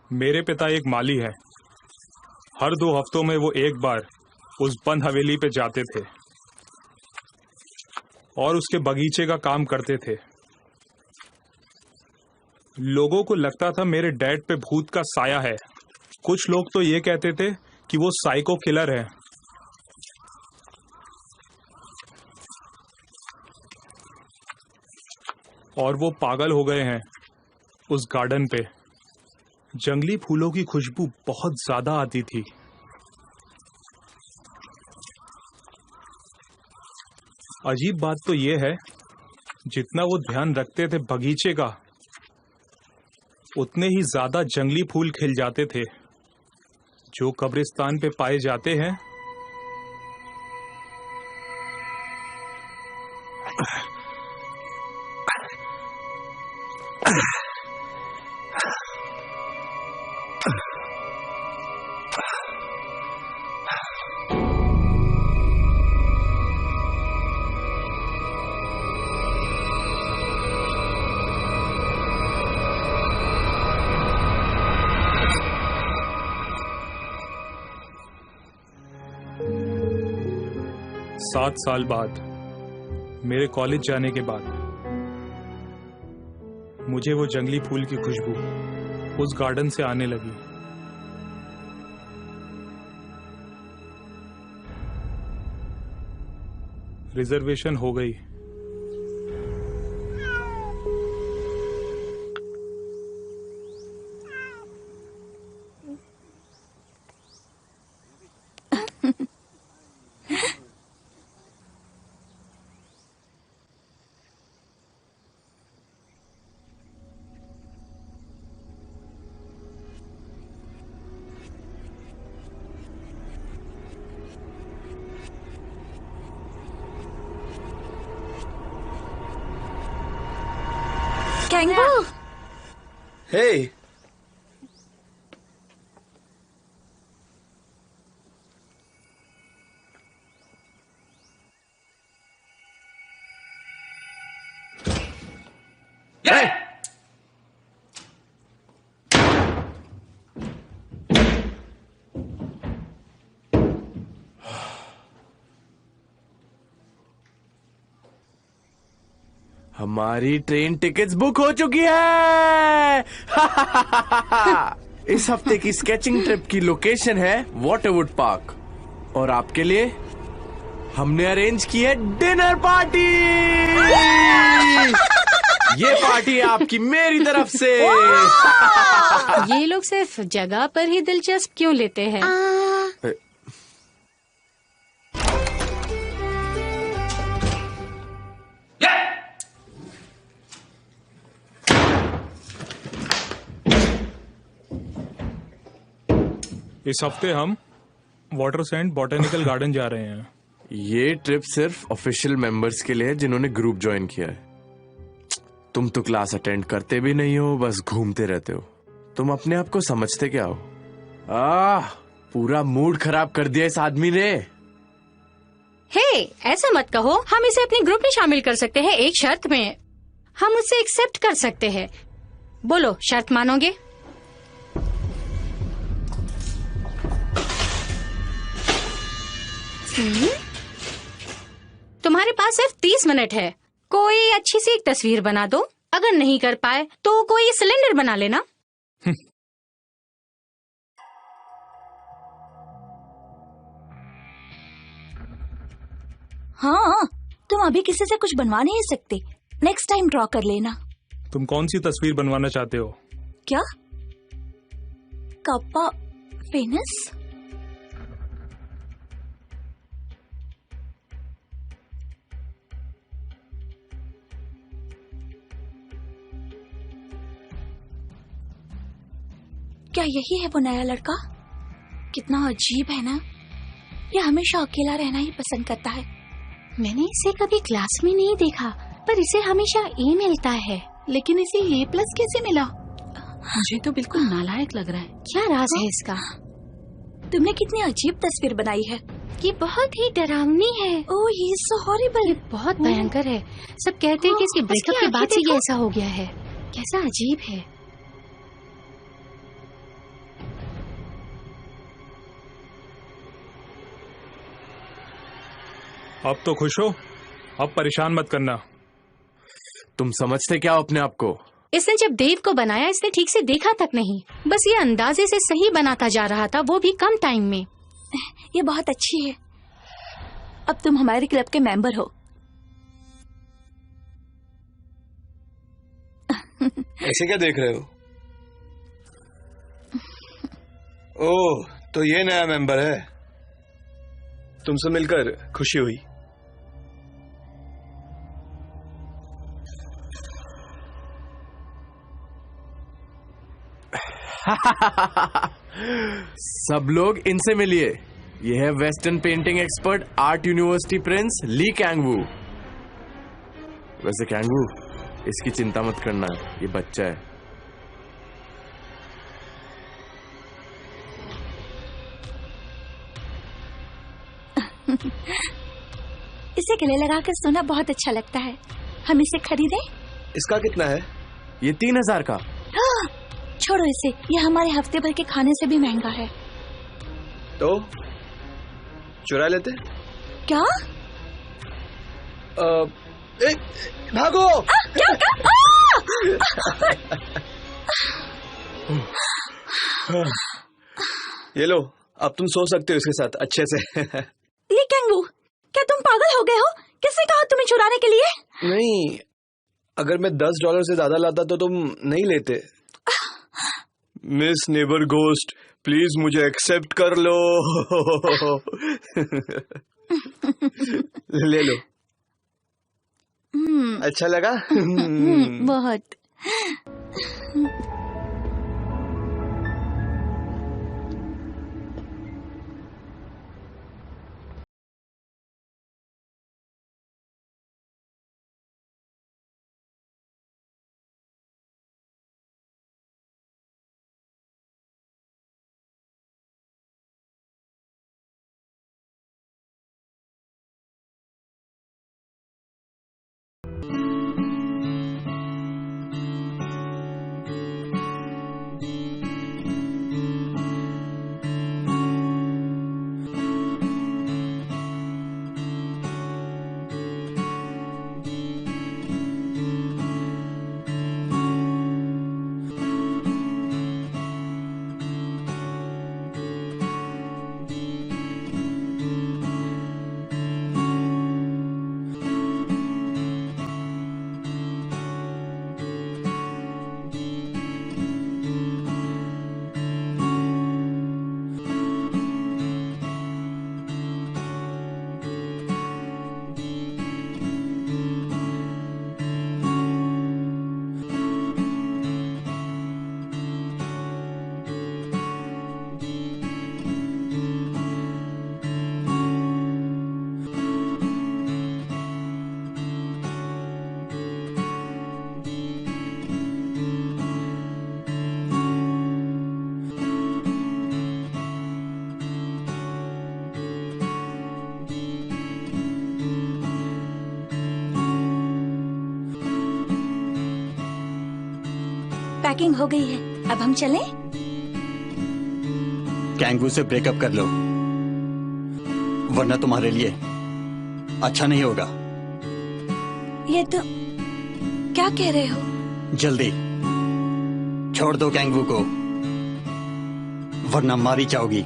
मेरे पिता एक माली है। हर 2 हफ्तों में वो एक बार उस बंद हवेली पे जाते थे और उसके बगीचे का काम करते थे। लोगों को लगता था मेरे डैड पे भूत का साया है। कुछ लोग तो ये कहते थे कि वो साइको किलर है। और वो पागल हो गए हैं उस गार्डन पे। जंगली फूलों की खुशबू बहुत ज्यादा आती थी। अजीब बात तो ये है, जितना वो ध्यान रखते थे बगीचे का, उतने ही ज्यादा जंगली फूल खिल जाते थे जो कब्रिस्तान पे पाए जाते हैं। सात साल बाद, मेरे कॉलेज जाने के बाद, मुझे वो जंगली फूल की खुशबू उस गार्डन से आने लगी। रिजर्वेशन हो गई। Kangaroo! Hey! Hey! हमारी ट्रेन टिकट्स बुक हो चुकी है। इस हफ्ते की स्केचिंग ट्रिप की लोकेशन है वाटरवुड पार्क और आपके लिए हमने अरेंज की है डिनर पार्टी। ये पार्टी आपकी मेरी तरफ से। ये लोग सिर्फ जगह पर ही दिलचस्प क्यों लेते हैं? इस हफ्ते हम वाटरसेंड बॉटेनिकल गार्डन जा रहे हैं। ये ट्रिप सिर्फ ऑफिशियल मेंबर्स के लिए है जिन्होंने ग्रुप ज्वाइन किया है। तुम तो क्लास अटेंड करते भी नहीं हो, बस घूमते रहते हो। तुम अपने आप को समझते क्या हो? पूरा मूड खराब कर दिया इस आदमी ने। हे, ऐसा मत कहो। हम इसे अपने ग्रुप में शामिल कर सकते हैं, एक शर्त में। हम उसे एक्सेप्ट कर सकते हैं। बोलो, शर्त मानोगे? तुम्हारे पास सिर्फ 30 मिनट है। कोई अच्छी सी एक तस्वीर बना दो। अगर नहीं कर पाए तो कोई सिलेंडर बना लेना। हाँ, तुम अभी किसी से कुछ बनवा नहीं सकते। नेक्स्ट टाइम ड्रॉ कर लेना। तुम कौन सी तस्वीर बनवाना चाहते हो? क्या? कप्पा फेनस? क्या यही है वो नया लड़का? कितना अजीब है ना। ये हमेशा अकेला रहना ही पसंद करता है। मैंने इसे कभी क्लास में नहीं देखा, पर इसे हमेशा ए मिलता है। लेकिन इसे A+ कैसे मिला? मुझे तो बिल्कुल नालायक लग रहा है। क्या राज है इसका? तुमने कितनी अजीब तस्वीर बनाई है। ये बहुत ही डरावनी है। ओह, ही इज सो हॉरिबल। ये बहुत भयंकर है। सब कहते हैं कि इसके ब्रेकअप के बाद से ये ऐसा हो गया है। कैसा अजीब है। अब तो खुश हो, अब परेशान मत करना। तुम समझते क्या हो अपने आप को? इसने जब देव को बनाया इसने ठीक से देखा तक नहीं, बस ये अंदाजे से सही बनाता जा रहा था, वो भी कम टाइम में। ये बहुत अच्छी है। अब तुम हमारे क्लब के मेंबर हो। ऐसे क्या देख रहे हो? ओह, तो ये नया मेंबर है। तुमसे मिलकर खुशी हुई। सब लोग इनसे मिलिए। ये है western painting expert, art university prince Lee Kangwoo. वैसे कैंगवू, इसकी चिंता मत करना, ये बच्चा है। इसे गले लगा कर सोना बहुत अच्छा लगता है। हम इसे खरीदें? इसका कितना है? ये 3000 का। छोड़ो इसे, ये हमारे हफ्ते भर के खाने से भी महंगा है। तो चुरा लेते? क्या? भागो! ये लो, अब तुम सो सकते हो इसके साथ अच्छे से। ये कैंगू, क्या तुम पागल हो गए हो? किसने कहा तुम्हें चुराने के लिए? नहीं, अगर मैं $10 से ज्यादा लाता तो तुम नहीं लेते। मिस नेबर घोस्ट, प्लीज मुझे एक्सेप्ट कर लो। ले लो। अच्छा लगा? बहुत। पैकिंग हो गई है, अब हम चलें? कैंगू से ब्रेकअप कर लो, वरना तुम्हारे लिए अच्छा नहीं होगा। ये तो क्या कह रहे हो? जल्दी छोड़ दो कैंगू को, वरना मारी जाओगी।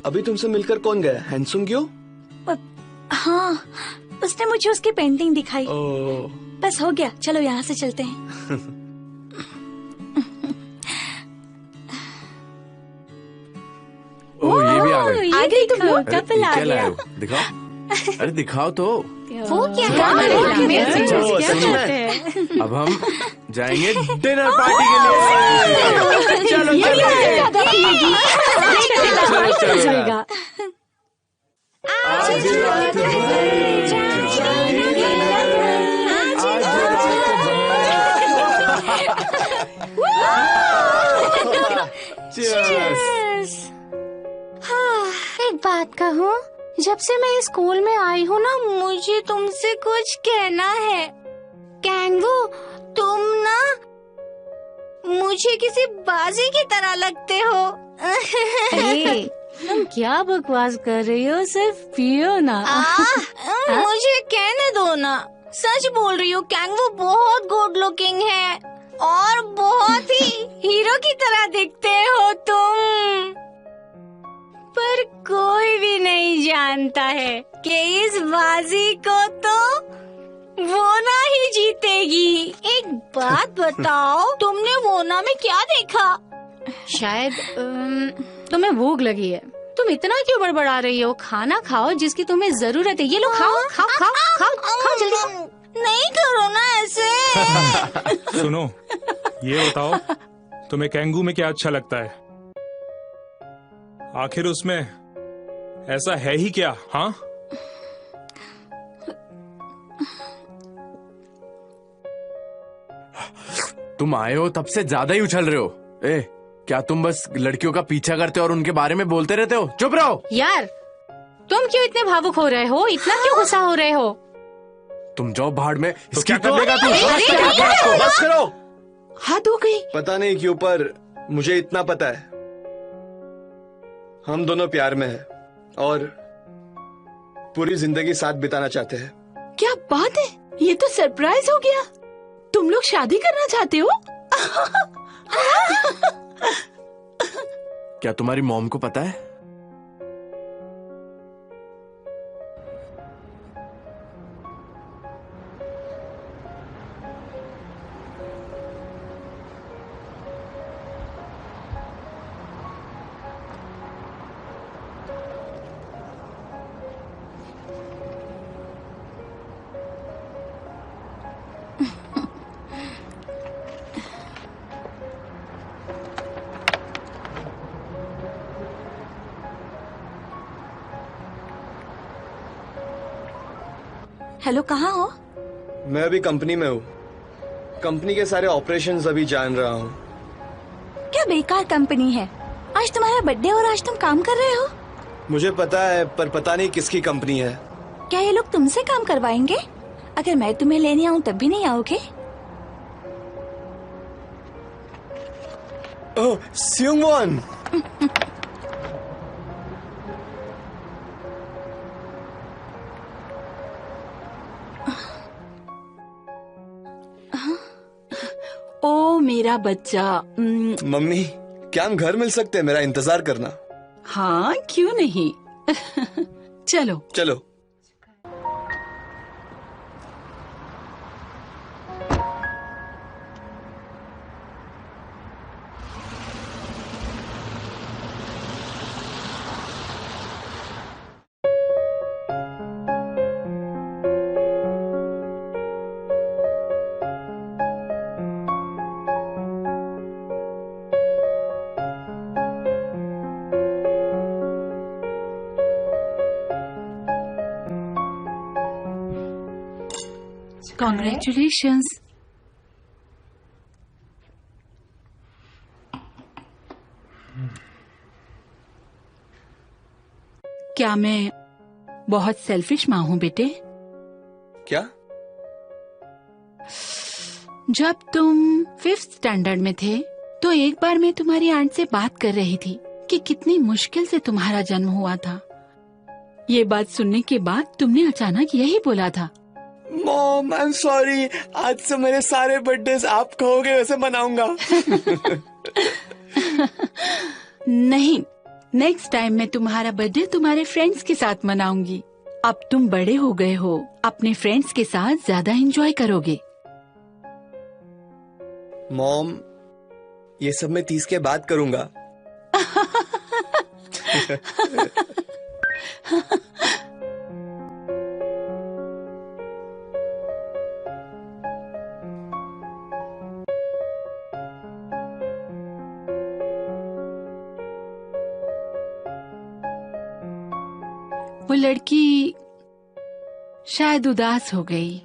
अभी तुमसे मिलकर कौन गया? हैंसुंग्यो? हाँ, उसने मुझे उसकी पेंटिंग दिखाई। ओह, बस हो गया, चलो यहाँ से चलते हैं। ओह, ये भी आ गए। आ गई तुम लोग, अरे, कपल आ क्या लाए गया। हो? दिखाओ। अरे दिखाओ तो। वो क्या चलो, सुनो। अब हम जाएंगे डिनर पार्टी के लिए। चलो चलो जाएगा। एक बात कहूँ, जब से मैं स्कूल में आई हूँ ना, मुझे तुमसे कुछ कहना है। कैंगू, तुम ना मुझे किसी बाजी की तरह लगते हो। तुम क्या बकवास कर रही हो? सिर्फ पियो ना। मुझे कहने दो ना। सच बोल रही हो, कैंगू बहुत गुड लुकिंग है और बहुत ही हीरो की तरह दिखते हो तुम। पर कोई भी नहीं जानता है कि इस बाजी को तो वोना ही जीतेगी। एक बात बताओ, तुमने वोना में क्या देखा? शायद तुम्हें भूख लगी है। तुम इतना क्यों बड़बड़ा रही हो? खाना खाओ जिसकी तुम्हें जरूरत है। ये लो, खाओ खाओ खाओ खाओ खाओ जल्दी। नहीं करो ना ऐसे। सुनो, ये बताओ तुम्हें कैंगू में क्या अच्छा लगता है? आखिर उसमें ऐसा है ही क्या? हाँ, तुम आए हो तब से ज्यादा ही उछल रहे हो। ए, क्या तुम बस लड़कियों का पीछा करते हो और उनके बारे में बोलते रहते हो? चुप रहो। यार, तुम क्यों इतने भावुक हो रहे हो? इतना क्यों गुस्सा हो रहे हो? तुम जाओ भाड़ में। तो क्या कर लेगा तू? बस करो। हद हो गई। पता नहीं क्यों, पर मुझे इतना पता है, हम दोनों प्यार में हैं और पूरी जिंदगी साथ बिताना चाहते हैं। क्या बात है, ये तो सरप्राइज हो गया। तुम लोग शादी करना चाहते हो? क्या तुम्हारी मॉम को पता है? हेलो, कहाँ हो? मैं अभी कंपनी में हूँ। कंपनी के सारे ऑपरेशंस अभी जान रहा हूँ। क्या बेकार कंपनी है। आज तुम्हारा बर्थडे और आज तुम काम कर रहे हो। मुझे पता है, पर पता नहीं किसकी कंपनी है। क्या ये लोग तुमसे काम करवाएंगे? अगर मैं तुम्हें लेने आऊँ तब भी नहीं आओगे? ओह, सियोंगवॉन। ओ मेरा बच्चा। मम्मी, क्या हम घर मिल सकते हैं? मेरा इंतजार करना। हाँ, क्यों नहीं। चलो। चलो। कॉन्ग्रेचुलेशंस। क्या मैं बहुत सेल्फिश माँ हूँ बेटे? क्या? जब तुम 5th स्टैंडर्ड में थे तो एक बार मैं तुम्हारी आंट से बात कर रही थी कि कितनी मुश्किल से तुम्हारा जन्म हुआ था। ये बात सुनने के बाद तुमने अचानक यही बोला था। Mom, I am sorry. आज से मेरे सारे बर्थडेज आप कहोगे वैसे मनाऊंगा। नहीं, नेक्स्ट टाइम मैं तुम्हारा बर्थडे तुम्हारे फ्रेंड्स के साथ मनाऊंगी। अब तुम बड़े हो गए हो, अपने फ्रेंड्स के साथ ज्यादा एंजॉय करोगे। मॉम, ये सब मैं 30 के बाद करूंगा। वो लड़की शायद उदास हो गई।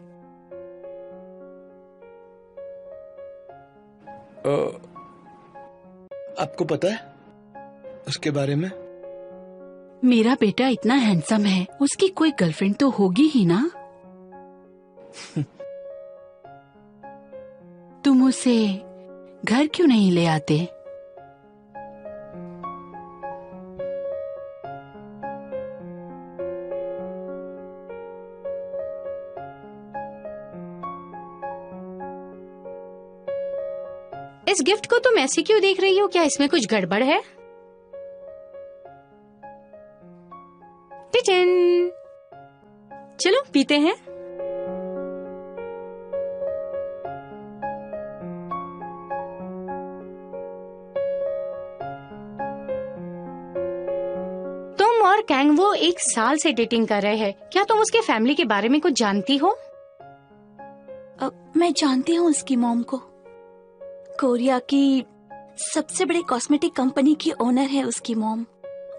आपको पता है उसके बारे में? मेरा बेटा इतना हैंडसम है, उसकी कोई गर्लफ्रेंड तो होगी ही ना। तुम उसे घर क्यों नहीं ले आते? इस गिफ्ट को तुम ऐसे क्यों देख रही हो? क्या इसमें कुछ गड़बड़ है? टिचन, चलो पीते हैं। तुम और कैंगवो 1 साल से डेटिंग कर रहे हैं। क्या तुम उसके फैमिली के बारे में कुछ जानती हो? मैं जानती हूँ उसकी मॉम को। कोरिया की सबसे बड़ी कॉस्मेटिक कंपनी की ओनर है उसकी मॉम,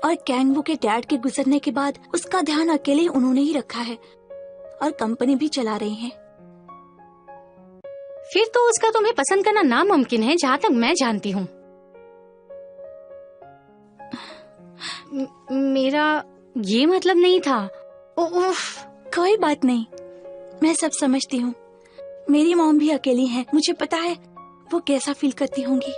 और कैंगवो के डैड के गुजरने के बाद उसका ध्यान अकेले उन्होंने ही रखा है और कंपनी भी चला रही हैं। फिर तो उसका तुम्हें पसंद करना नामुमकिन है, जहाँ तक मैं जानती हूँ। मेरा ये मतलब नहीं था। उफ। कोई बात नहीं, मैं सब समझती हूँ। मेरी मॉम भी अकेली है, मुझे पता है वो कैसा फील करती होंगी।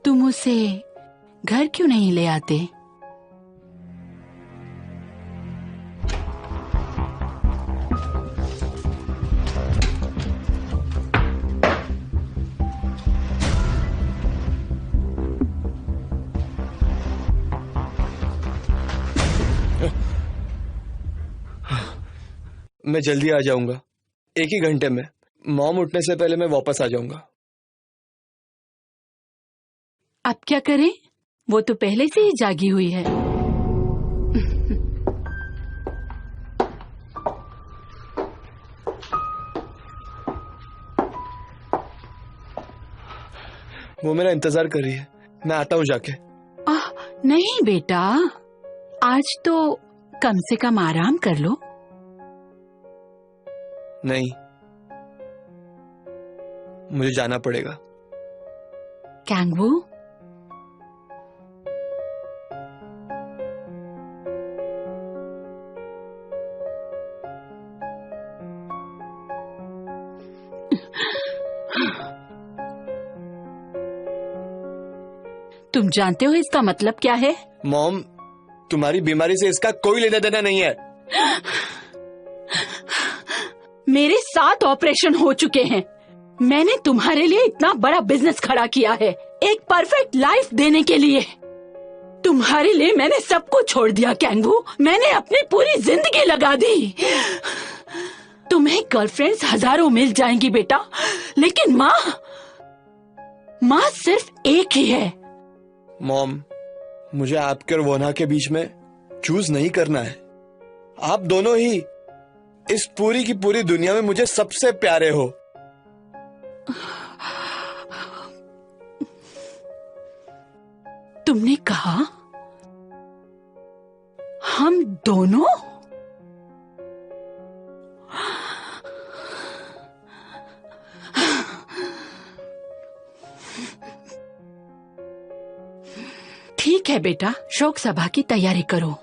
तुम उसे घर क्यों नहीं ले आते? मैं जल्दी आ जाऊंगा, 1 ही घंटे में। मॉम उठने से पहले मैं वापस आ जाऊंगा। अब क्या करें? वो तो पहले से ही जागी हुई है। वो मेरा इंतजार कर रही है, मैं आता हूँ जाके। नहीं बेटा, आज तो कम से कम आराम कर लो। नहीं, मुझे जाना पड़ेगा। कैंगवो, तुम जानते हो इसका मतलब क्या है? मॉम, तुम्हारी बीमारी से इसका कोई लेना देना नहीं है। मेरे 7 ऑपरेशन हो चुके हैं। मैंने तुम्हारे लिए इतना बड़ा बिजनेस खड़ा किया है, एक परफेक्ट लाइफ देने के लिए। तुम्हारे लिए मैंने सब कुछ छोड़ दिया कैंगवो। मैंने अपनी पूरी जिंदगी लगा दी। तुम्हें गर्लफ्रेंड्स हजारों मिल जाएंगी बेटा, लेकिन माँ सिर्फ एक ही है। मॉम, मुझे आपके और वोना के बीच में चूज नहीं करना है। आप दोनों ही इस पूरी की पूरी दुनिया में मुझे सबसे प्यारे हो। तुमने कहा हम दोनों? ठीक है बेटा, शोक सभा की तैयारी करो।